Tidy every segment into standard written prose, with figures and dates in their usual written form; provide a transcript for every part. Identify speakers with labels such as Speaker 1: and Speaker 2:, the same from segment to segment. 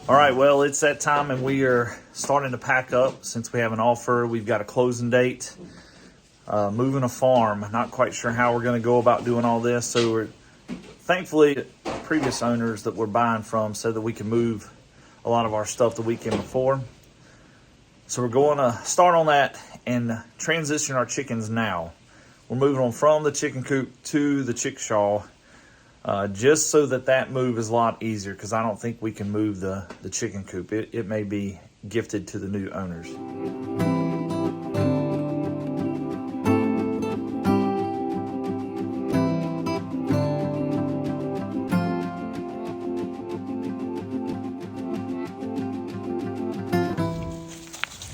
Speaker 1: All right, well, it's that time and we are starting to pack up since we have an offer. We've got a closing date, moving a farm. Not quite sure how we're going to go about doing all this. So we're thankfully, previous owners that we're buying from said that we can move a lot of our stuff the weekend before. So we're going to start on that and transition our chickens now. We're moving them from the chicken coop to the chickshaw. Just so that move is a lot easier, because I don't think we can move the chicken coop. It may be gifted to the new owners.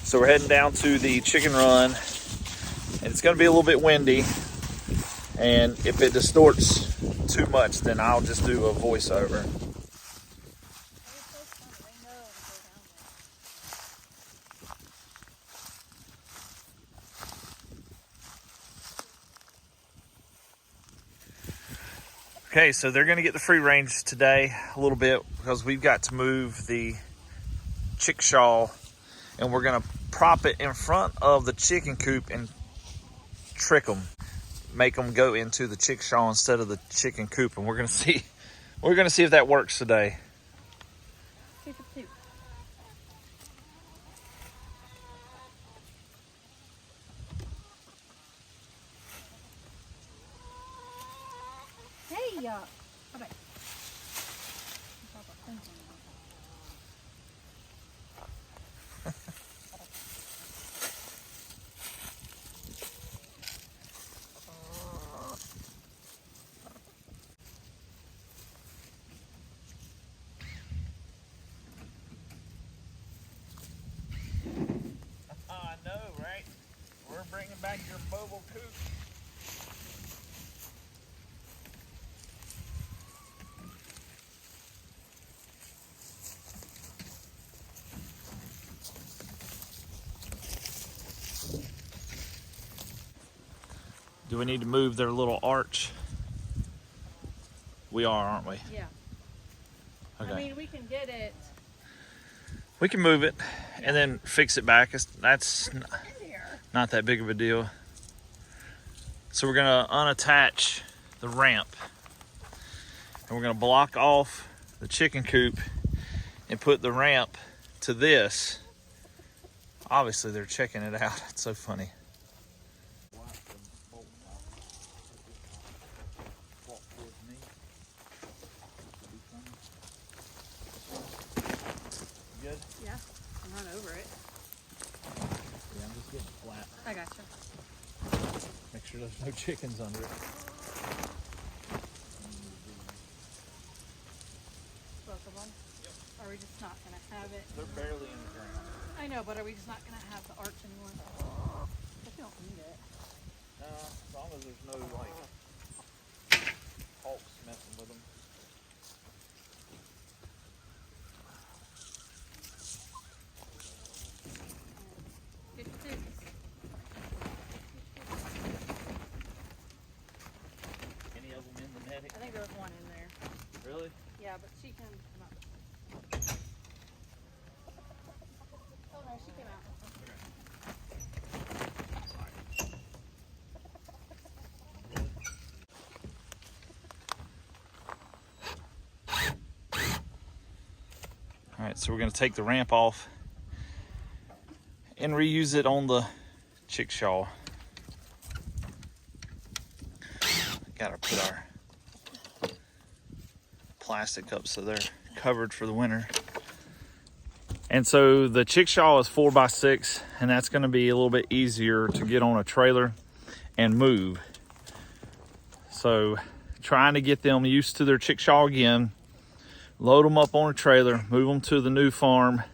Speaker 1: So we're heading down to the chicken run, and it's going to be a little bit windy, and if it distorts too much, then I'll just do a voiceover. Okay, so they're going to get the free range today a little bit because we've got to move the chickshaw, and we're going to prop it in front of the chicken coop and trick them. Make them go into the chickshaw instead of the chicken coop, and we're gonna see if that works today.
Speaker 2: Hey, bye.
Speaker 1: I know, right? We're bringing back your mobile coop. Do we need to move their little arch? We are, aren't we?
Speaker 2: Yeah.
Speaker 1: Okay.
Speaker 2: I mean, we can get it.
Speaker 1: We can move it and then fix it back. That's not that big of a deal. So we're gonna unattach the ramp, and we're gonna block off the chicken coop and put the ramp to this. Obviously they're checking it out. It's so funny. Good?
Speaker 2: Yeah, I'll run over it.
Speaker 1: Yeah, I'm just getting flat.
Speaker 2: I gotcha.
Speaker 1: Make sure there's no chickens under it.
Speaker 2: Both of them? Yep. Are we just not going to have it?
Speaker 1: They're barely in the ground.
Speaker 2: I know, but are we just not going to have the arch anymore? I don't need it.
Speaker 1: As long as there's no, like, hawks messing with them. Any of them in the netting?
Speaker 2: I think there was one in there.
Speaker 1: Really?
Speaker 2: Yeah, but she can come out. Oh no, she came out.
Speaker 1: All right, so we're going to take the ramp off and reuse it on the chickshaw. Got to put our plastic up so they're covered for the winter. And so the chickshaw is 4x6, and that's going to be a little bit easier to get on a trailer and move. So trying to get them used to their chickshaw again, load them up on a trailer, move them to the new farm,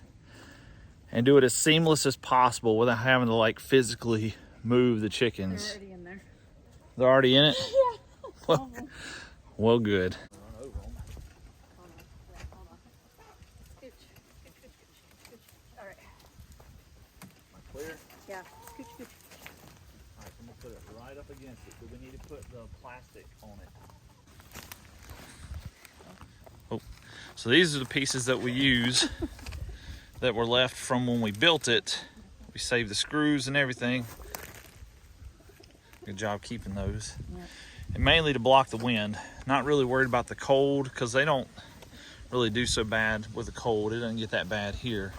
Speaker 1: and do it as seamless as possible without having to like physically move the chickens.
Speaker 2: They're already in there.
Speaker 1: They're already in it?
Speaker 2: Yeah.
Speaker 1: Well, good. Clear?
Speaker 2: Yeah. Scooch, scooch.
Speaker 1: All right, so I'm gonna put it right up against it, but we need to put the plastic on it. Oh, So these are the pieces that we use that were left from when we built it. We saved the screws and everything. Good job keeping those.
Speaker 2: Yep.
Speaker 1: And mainly to block the wind. Not really worried about the cold because they don't really do so bad with the cold. It doesn't get that bad here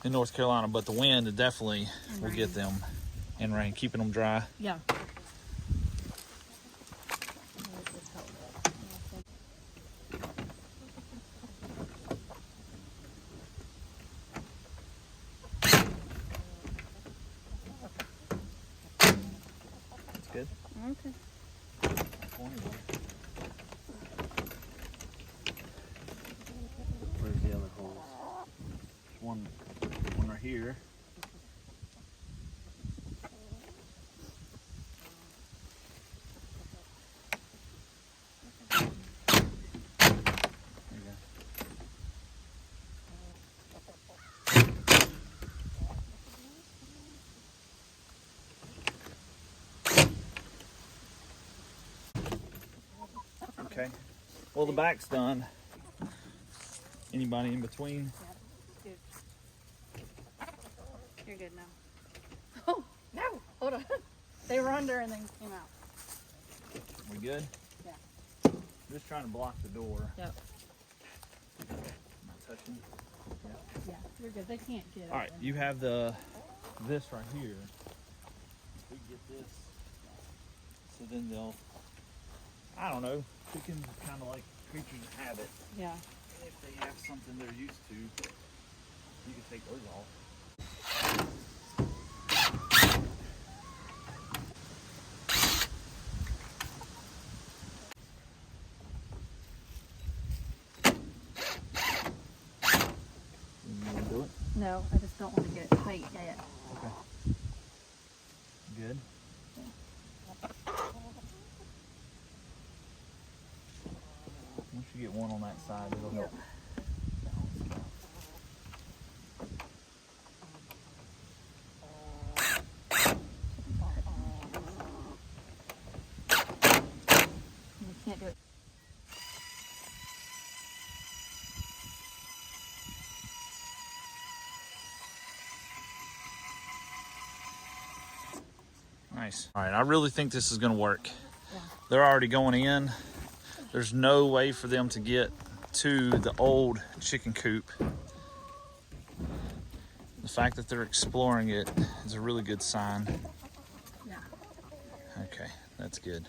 Speaker 1: in North Carolina, but the wind it definitely will get them, and rain, keeping them dry.
Speaker 2: Yeah.
Speaker 1: That's good.
Speaker 2: Okay.
Speaker 1: Where's the other holes? There's one right here. Okay. Well, the back's done. Anybody in between?
Speaker 2: Good. You're good now. Oh, no. Hold on. They were under and then came out.
Speaker 1: We good?
Speaker 2: Yeah.
Speaker 1: Just trying to block the door.
Speaker 2: Yep.
Speaker 1: Not touching.
Speaker 2: Yeah, you're good. They can't get it.
Speaker 1: All right, you have this right here. We get this, so then they'll. I don't know. Chickens are kind of like creatures of habit.
Speaker 2: Yeah.
Speaker 1: If they have something they're used to, you can take those off. You want to do it?
Speaker 2: No, I just don't want to get tight yet.
Speaker 1: Okay. Good. Once you get one on that side, it'll help.
Speaker 2: You can't do it.
Speaker 1: Nice. All right, I really think this is going to work.
Speaker 2: Yeah.
Speaker 1: They're already going in. There's no way for them to get to the old chicken coop. The fact that they're exploring it is a really good sign.
Speaker 2: Yeah.
Speaker 1: Okay, that's good.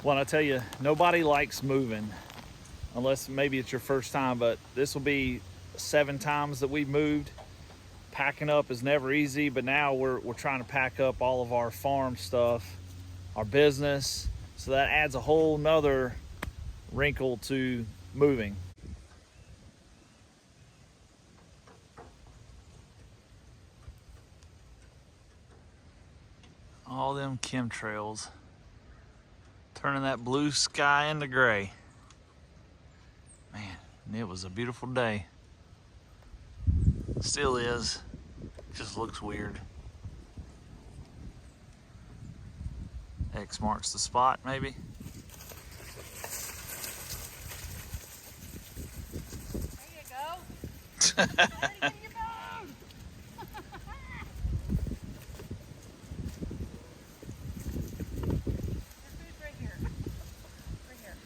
Speaker 1: Well, I tell you, nobody likes moving, unless maybe it's your first time, but this will be 7 times that we've moved. Packing up is never easy, but now we're trying to pack up all of our farm stuff, our business, so that adds a whole nother wrinkle to moving. All them chemtrails turning that blue sky into gray. Man, and it was a beautiful day. Still is. Just looks weird. X marks the spot, maybe.
Speaker 2: There you go. Ready to get your bone. Your food's right here. Right here.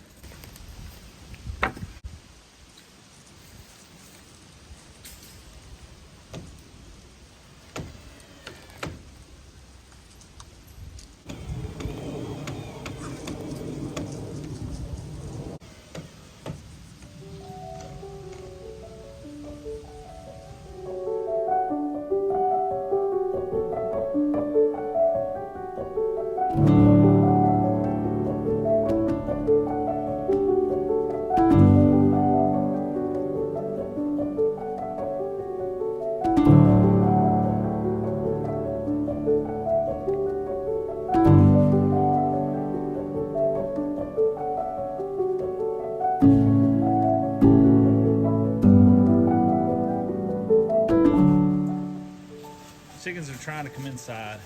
Speaker 1: Chickens are trying to come inside.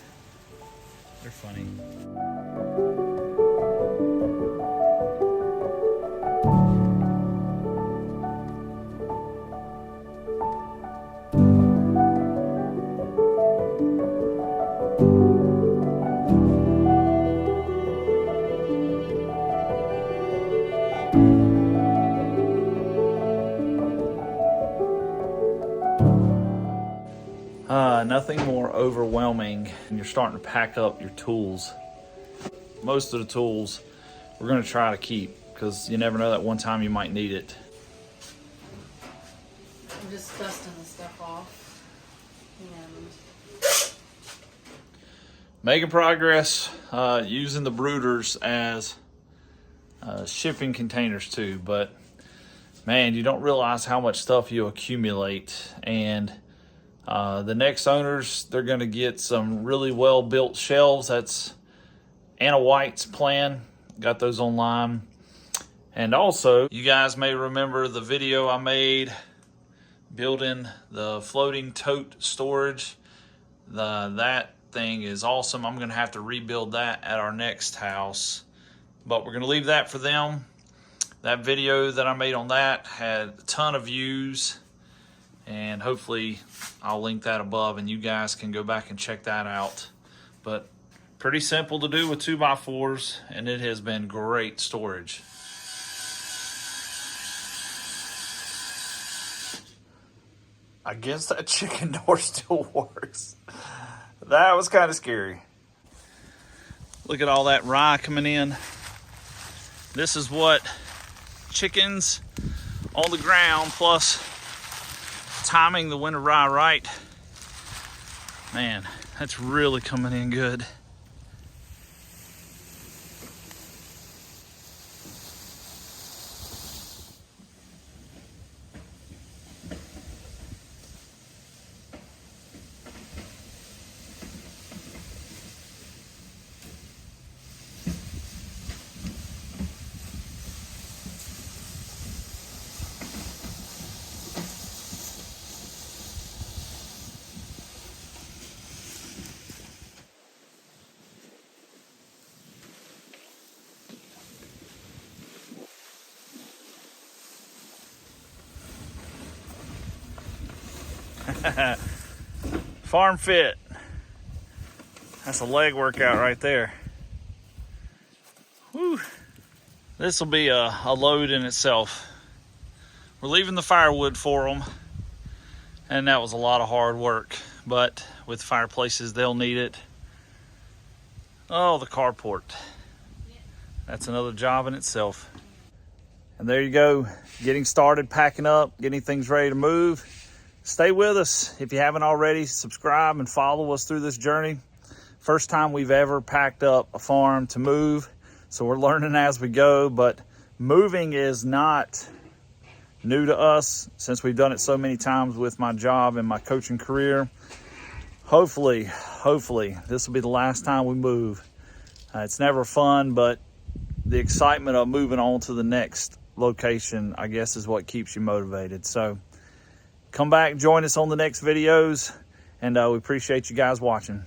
Speaker 1: They're funny. Nothing more overwhelming when you're starting to pack up your tools. Most of the tools we're going to try to keep because you never know, that one time you might need it.
Speaker 2: I'm just dusting the stuff off. And
Speaker 1: making progress, using the brooders as shipping containers too, but man, you don't realize how much stuff you accumulate. And the next owners, they're going to get some really well built shelves. That's Anna White's plan. Got those online. And also, you guys may remember the video I made building the floating tote storage. That thing is awesome. I'm going to have to rebuild that at our next house, but we're going to leave that for them. That video that I made on that had a ton of views, and hopefully I'll link that above and you guys can go back and check that out. But pretty simple to do with 2x4s, and it has been great storage. I guess that chicken door still works. That was kind of scary. Look at all that rye coming in. This is what chickens on the ground plus timing the winter rye right. Man, that's really coming in good. Farm fit. That's a leg workout right there. Whew. This will be a load in itself. We're leaving the firewood for them, and that was a lot of hard work, but with fireplaces they'll need it. Oh, the carport. That's another job in itself. And there you go, getting started, packing up, getting things ready to move. Stay with us. If you haven't already, subscribe and follow us through this journey. First time we've ever packed up a farm to move, so we're learning as we go, but moving is not new to us since we've done it so many times with my job and my coaching career. Hopefully, this will be the last time we move. It's never fun, but the excitement of moving on to the next location, I guess, is what keeps you motivated. So come back, join us on the next videos, and we appreciate you guys watching.